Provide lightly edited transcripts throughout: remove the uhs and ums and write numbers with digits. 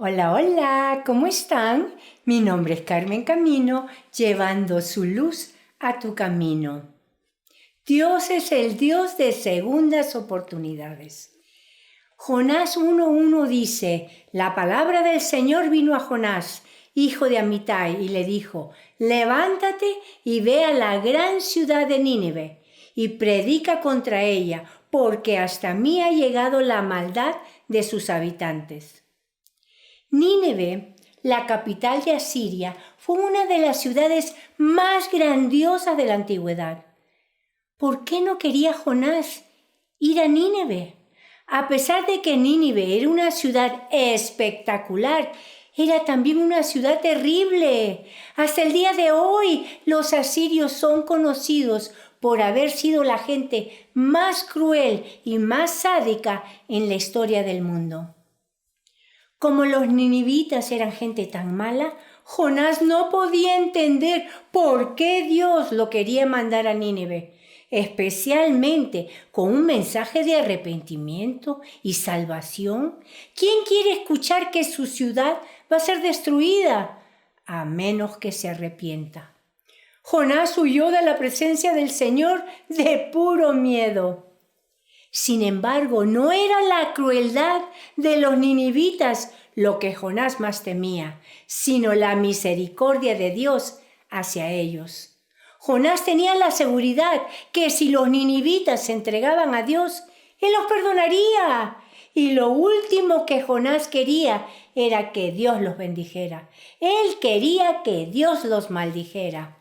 Hola, hola, ¿cómo están? Mi nombre es Carmen Camino, llevando su luz a tu camino. Dios es el Dios de segundas oportunidades. Jonás 1:1 dice, la palabra del Señor vino a Jonás, hijo de Amitai, y le dijo, levántate y ve a la gran ciudad de Nínive y predica contra ella, porque hasta mí ha llegado la maldad de sus habitantes. Nínive, la capital de Asiria, fue una de las ciudades más grandiosas de la antigüedad. ¿Por qué no quería Jonás ir a Nínive? A pesar de que Nínive era una ciudad espectacular, era también una ciudad terrible. Hasta el día de hoy, los asirios son conocidos por haber sido la gente más cruel y más sádica en la historia del mundo. Como los ninivitas eran gente tan mala, Jonás no podía entender por qué Dios lo quería mandar a Nínive, especialmente con un mensaje de arrepentimiento y salvación. ¿Quién quiere escuchar que su ciudad va a ser destruida? A menos que se arrepienta. Jonás huyó de la presencia del Señor de puro miedo. Sin embargo, no era la crueldad de los ninivitas lo que Jonás más temía, sino la misericordia de Dios hacia ellos. Jonás tenía la seguridad que si los ninivitas se entregaban a Dios, Él los perdonaría. Y lo último que Jonás quería era que Dios los bendijera. Él quería que Dios los maldijera.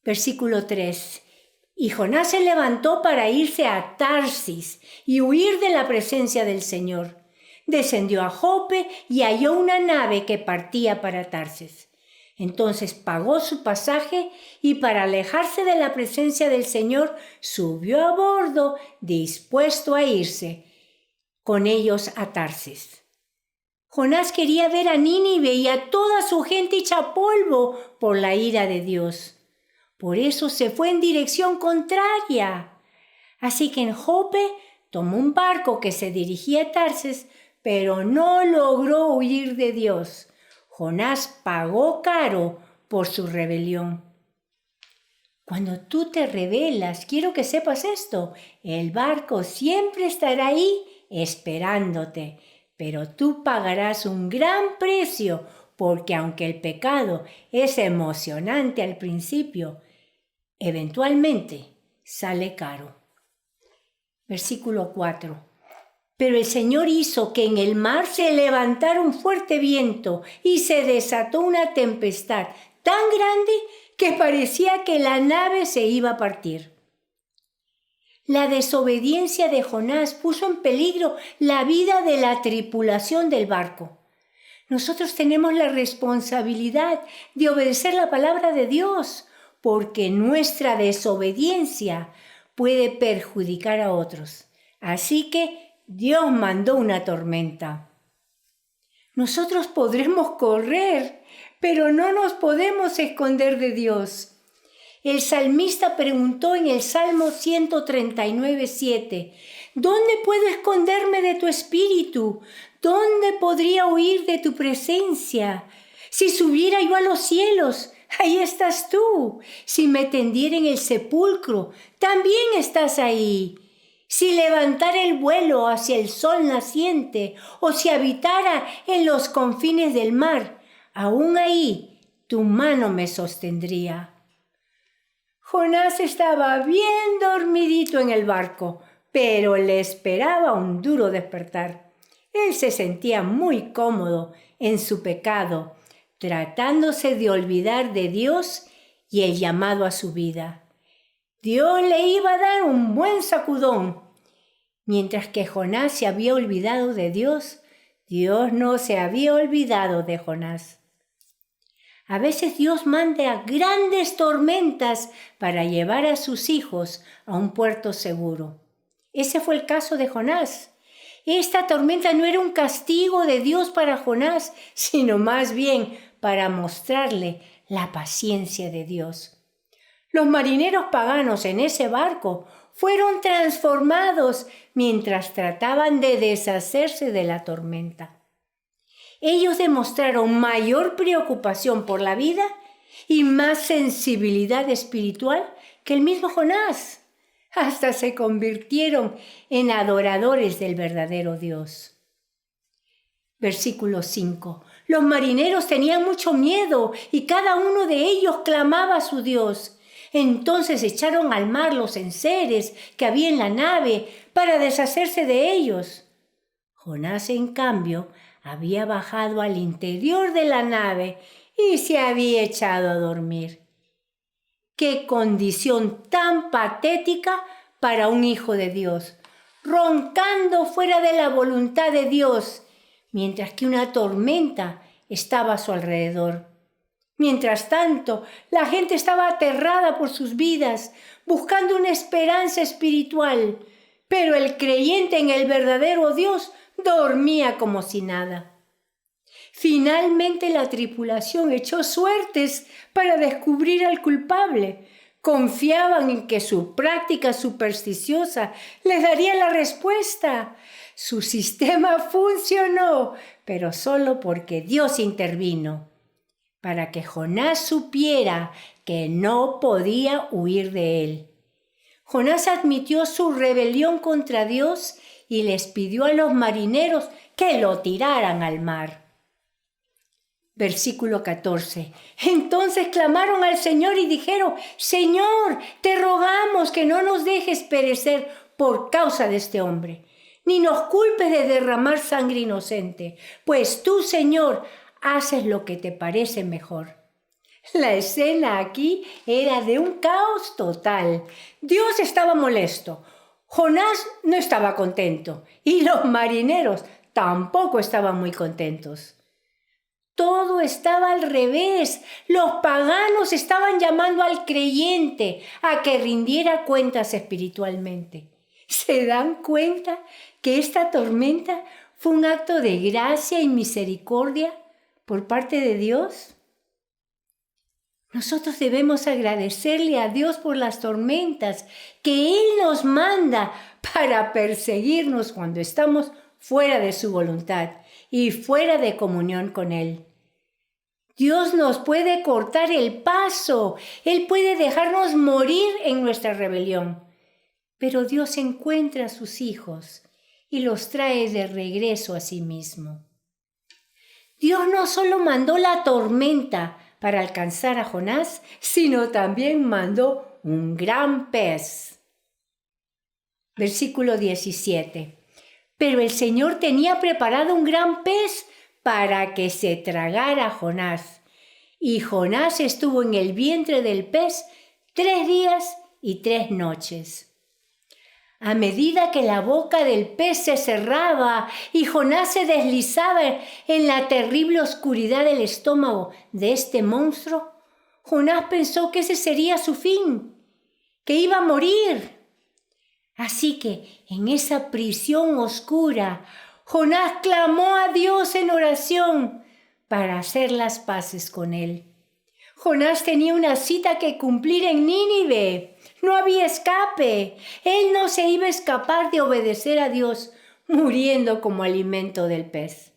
Versículo 3. Y Jonás se levantó para irse a Tarsis y huir de la presencia del Señor. Descendió a Jope y halló una nave que partía para Tarsis. Entonces pagó su pasaje y para alejarse de la presencia del Señor subió a bordo dispuesto a irse con ellos a Tarsis. Jonás quería ver a Nínive y a toda su gente hecha polvo por la ira de Dios. Por eso se fue en dirección contraria. Así que en Jope tomó un barco que se dirigía a Tarsis, pero no logró huir de Dios. Jonás pagó caro por su rebelión. Cuando tú te rebelas, quiero que sepas esto, el barco siempre estará ahí esperándote, pero tú pagarás un gran precio, porque aunque el pecado es emocionante al principio, eventualmente sale caro. Versículo 4. Pero el Señor hizo que en el mar se levantara un fuerte viento y se desató una tempestad tan grande que parecía que la nave se iba a partir. La desobediencia de Jonás puso en peligro la vida de la tripulación del barco. Nosotros tenemos la responsabilidad de obedecer la palabra de Dios, porque nuestra desobediencia puede perjudicar a otros. Así que Dios mandó una tormenta. Nosotros podremos correr, pero no nos podemos esconder de Dios. El salmista preguntó en el Salmo 139:7, ¿dónde puedo esconderme de tu espíritu? ¿Dónde podría huir de tu presencia? Si subiera yo a los cielos, ahí estás tú. Si me tendiera en el sepulcro, también estás ahí. Si levantara el vuelo hacia el sol naciente o si habitara en los confines del mar, aún ahí tu mano me sostendría. Jonás estaba bien dormidito en el barco, pero le esperaba un duro despertar. Él se sentía muy cómodo en su pecado, tratándose de olvidar de Dios y el llamado a su vida. Dios le iba a dar un buen sacudón. Mientras que Jonás se había olvidado de Dios, Dios no se había olvidado de Jonás. A veces Dios manda grandes tormentas para llevar a sus hijos a un puerto seguro. Ese fue el caso de Jonás. Esta tormenta no era un castigo de Dios para Jonás, sino más bien para mostrarle la paciencia de Dios. Los marineros paganos en ese barco fueron transformados mientras trataban de deshacerse de la tormenta. Ellos demostraron mayor preocupación por la vida y más sensibilidad espiritual que el mismo Jonás. Hasta se convirtieron en adoradores del verdadero Dios. Versículo 5. Los marineros tenían mucho miedo y cada uno de ellos clamaba a su Dios. Entonces echaron al mar los enseres que había en la nave para deshacerse de ellos. Jonás, en cambio, había bajado al interior de la nave y se había echado a dormir. ¡Qué condición tan patética para un hijo de Dios! Roncando fuera de la voluntad de Dios, mientras que una tormenta estaba a su alrededor. Mientras tanto, la gente estaba aterrada por sus vidas, buscando una esperanza espiritual, pero el creyente en el verdadero Dios dormía como si nada. Finalmente la tripulación echó suertes para descubrir al culpable. Confiaban en que su práctica supersticiosa les daría la respuesta. Su sistema funcionó, pero solo porque Dios intervino, para que Jonás supiera que no podía huir de él. Jonás admitió su rebelión contra Dios y les pidió a los marineros que lo tiraran al mar. Versículo 14. Entonces clamaron al Señor y dijeron: Señor, te rogamos que no nos dejes perecer por causa de este hombre, ni nos culpes de derramar sangre inocente, pues tú, Señor, haces lo que te parece mejor. La escena aquí era de un caos total. Dios estaba molesto, Jonás no estaba contento y los marineros tampoco estaban muy contentos. Todo estaba al revés. Los paganos estaban llamando al creyente a que rindiera cuentas espiritualmente. ¿Se dan cuenta que esta tormenta fue un acto de gracia y misericordia por parte de Dios? Nosotros debemos agradecerle a Dios por las tormentas que Él nos manda para perseguirnos cuando estamos fuera de su voluntad y fuera de comunión con Él. Dios nos puede cortar el paso, Él puede dejarnos morir en nuestra rebelión, pero Dios encuentra a sus hijos y los trae de regreso a sí mismo. Dios no solo mandó la tormenta para alcanzar a Jonás, sino también mandó un gran pez. Versículo 17. Pero el Señor tenía preparado un gran pez para que se tragara a Jonás. Y Jonás estuvo en el vientre del pez 3 días y 3 noches. A medida que la boca del pez se cerraba y Jonás se deslizaba en la terrible oscuridad del estómago de este monstruo, Jonás pensó que ese sería su fin, que iba a morir. Así que en esa prisión oscura, Jonás clamó a Dios en oración para hacer las paces con él. Jonás tenía una cita que cumplir en Nínive. No había escape. Él no se iba a escapar de obedecer a Dios, muriendo como alimento del pez.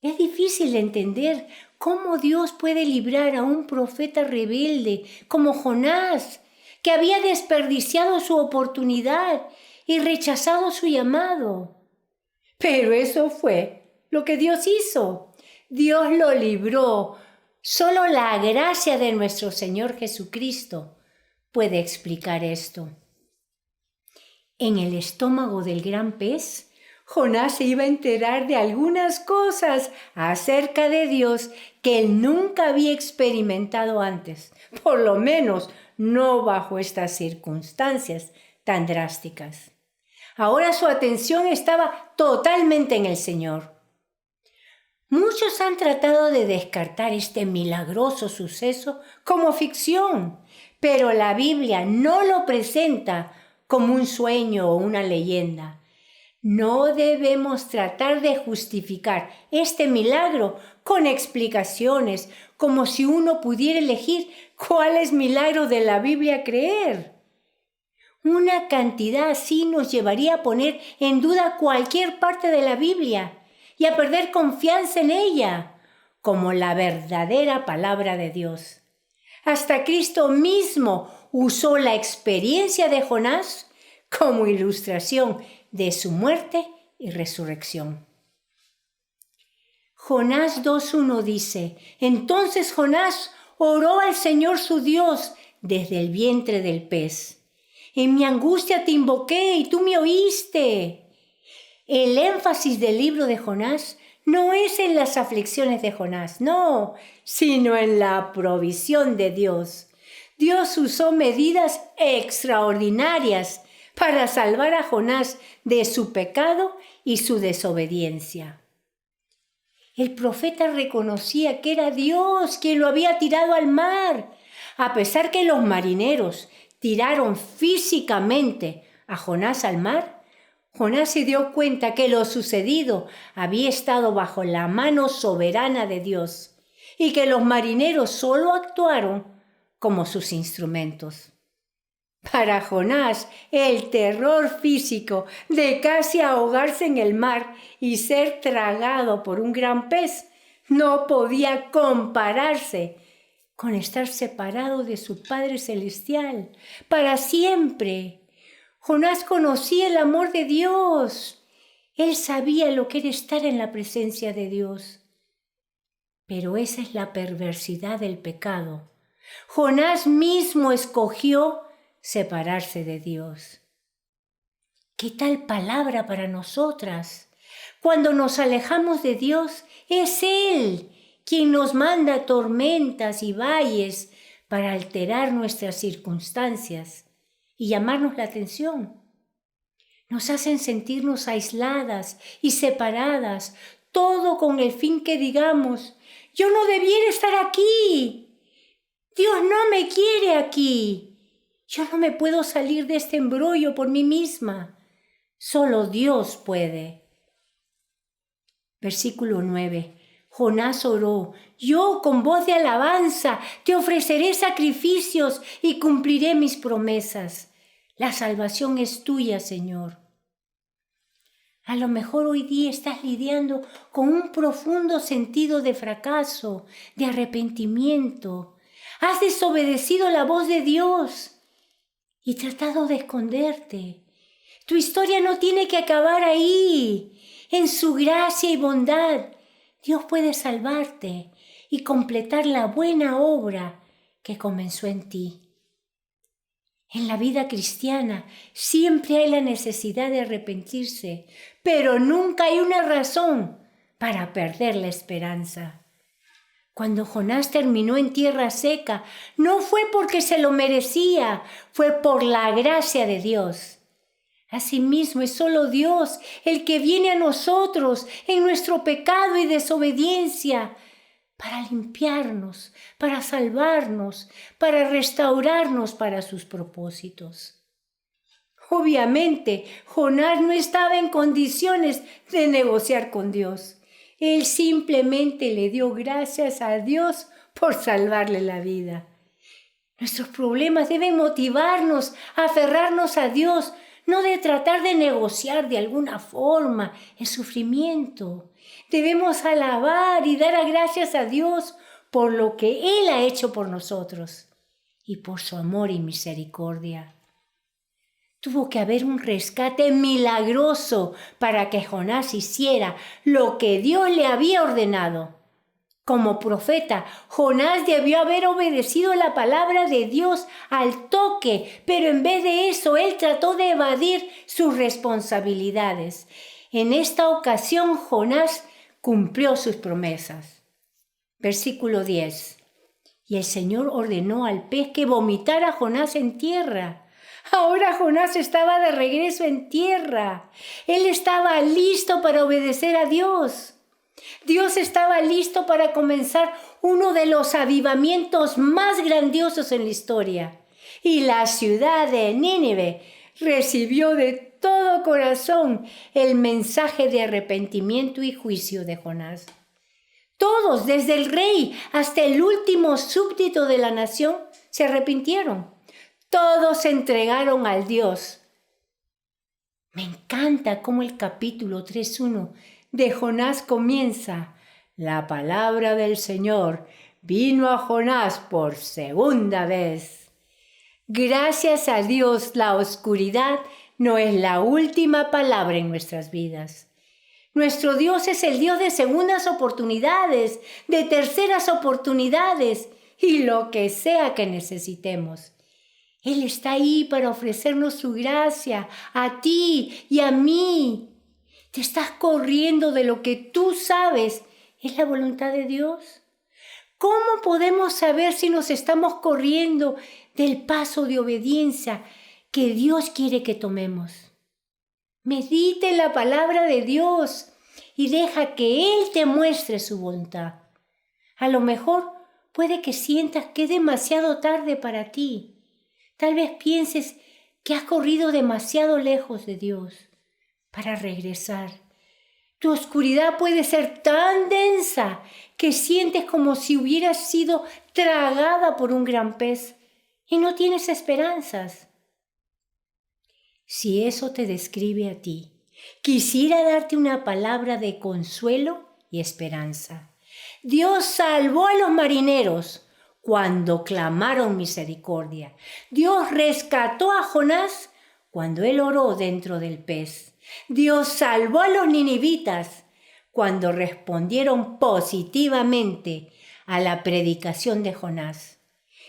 Es difícil entender cómo Dios puede librar a un profeta rebelde como Jonás, que había desperdiciado su oportunidad y rechazado su llamado. Pero eso fue lo que Dios hizo. Dios lo libró. Solo la gracia de nuestro Señor Jesucristo puede explicar esto. En el estómago del gran pez, Jonás se iba a enterar de algunas cosas acerca de Dios que él nunca había experimentado antes, por lo menos no bajo estas circunstancias tan drásticas. Ahora su atención estaba totalmente en el Señor. Muchos han tratado de descartar este milagroso suceso como ficción, pero la Biblia no lo presenta como un sueño o una leyenda. No debemos tratar de justificar este milagro con explicaciones como si uno pudiera elegir cuál es milagro de la Biblia creer. Una cantidad así nos llevaría a poner en duda cualquier parte de la Biblia y a perder confianza en ella como la verdadera palabra de Dios. Hasta Cristo mismo usó la experiencia de Jonás como ilustración de su muerte y resurrección. Jonás 2:1 dice: entonces Jonás oró al Señor su Dios desde el vientre del pez. En mi angustia te invoqué y tú me oíste. El énfasis del libro de Jonás no es en las aflicciones de Jonás, no, sino en la provisión de Dios. Dios usó medidas extraordinarias para salvar a Jonás de su pecado y su desobediencia. El profeta reconocía que era Dios quien lo había tirado al mar, a pesar que los marineros tiraron físicamente a Jonás al mar. Jonás se dio cuenta que lo sucedido había estado bajo la mano soberana de Dios y que los marineros solo actuaron como sus instrumentos. Para Jonás, el terror físico de casi ahogarse en el mar y ser tragado por un gran pez no podía compararse con estar separado de su Padre Celestial para siempre. Jonás conocía el amor de Dios. Él sabía lo que era estar en la presencia de Dios. Pero esa es la perversidad del pecado. Jonás mismo escogió separarse de Dios. ¿Qué tal palabra para nosotras? Cuando nos alejamos de Dios, es Él quien nos manda tormentas y valles para alterar nuestras circunstancias y llamarnos la atención. Nos hacen sentirnos aisladas y separadas, todo con el fin que digamos: yo no debiera estar aquí, Dios no me quiere aquí, yo no me puedo salir de este embrollo por mí misma, solo Dios puede. Versículo 9. Jonás oró: yo con voz de alabanza te ofreceré sacrificios y cumpliré mis promesas. La salvación es tuya, Señor. A lo mejor hoy día estás lidiando con un profundo sentido de fracaso, de arrepentimiento. Has desobedecido la voz de Dios y tratado de esconderte. Tu historia no tiene que acabar ahí. En su gracia y bondad, Dios puede salvarte y completar la buena obra que comenzó en ti. En la vida cristiana siempre hay la necesidad de arrepentirse, pero nunca hay una razón para perder la esperanza. Cuando Jonás terminó en tierra seca, no fue porque se lo merecía, fue por la gracia de Dios. Asimismo, es solo Dios el que viene a nosotros en nuestro pecado y desobediencia para limpiarnos, para salvarnos, para restaurarnos para sus propósitos. Obviamente, Jonás no estaba en condiciones de negociar con Dios. Él simplemente le dio gracias a Dios por salvarle la vida. Nuestros problemas deben motivarnos a aferrarnos a Dios, no de tratar de negociar de alguna forma el sufrimiento. Debemos alabar y dar gracias a Dios por lo que Él ha hecho por nosotros y por su amor y misericordia. Tuvo que haber un rescate milagroso para que Jonás hiciera lo que Dios le había ordenado. Como profeta, Jonás debió haber obedecido la palabra de Dios al toque, pero en vez de eso, él trató de evadir sus responsabilidades. En esta ocasión, Jonás cumplió sus promesas. Versículo 10. Y el Señor ordenó al pez que vomitara a Jonás en tierra. Ahora Jonás estaba de regreso en tierra. Él estaba listo para obedecer a Dios. Dios estaba listo para comenzar uno de los avivamientos más grandiosos en la historia. Y la ciudad de Nínive recibió de todo corazón el mensaje de arrepentimiento y juicio de Jonás. Todos, desde el rey hasta el último súbdito de la nación, se arrepintieron. Todos se entregaron al Dios. Me encanta cómo el capítulo 3:1 de Jonás comienza: la palabra del Señor vino a Jonás por segunda vez. Gracias a Dios, la oscuridad no es la última palabra en nuestras vidas. Nuestro Dios es el Dios de segundas oportunidades, de terceras oportunidades y lo que sea que necesitemos. Él está ahí para ofrecernos su gracia a ti y a mí. ¿Te estás corriendo de lo que tú sabes es la voluntad de Dios? ¿Cómo podemos saber si nos estamos corriendo del paso de obediencia que Dios quiere que tomemos? Medita en la palabra de Dios y deja que Él te muestre su voluntad. A lo mejor puede que sientas que es demasiado tarde para ti. Tal vez pienses que has corrido demasiado lejos de Dios para regresar. Tu oscuridad puede ser tan densa que sientes como si hubieras sido tragada por un gran pez y no tienes esperanzas. Si eso te describe a ti, quisiera darte una palabra de consuelo y esperanza. Dios salvó a los marineros cuando clamaron misericordia. Dios rescató a Jonás cuando él oró dentro del pez. Dios salvó a los ninivitas cuando respondieron positivamente a la predicación de Jonás.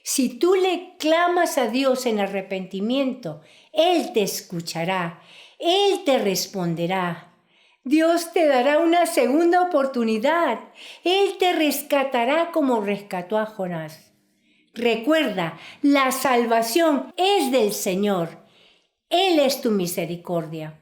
Si tú le clamas a Dios en arrepentimiento, Él te escuchará, Él te responderá. Dios te dará una segunda oportunidad. Él te rescatará como rescató a Jonás. Recuerda, la salvación es del Señor. Él es tu misericordia.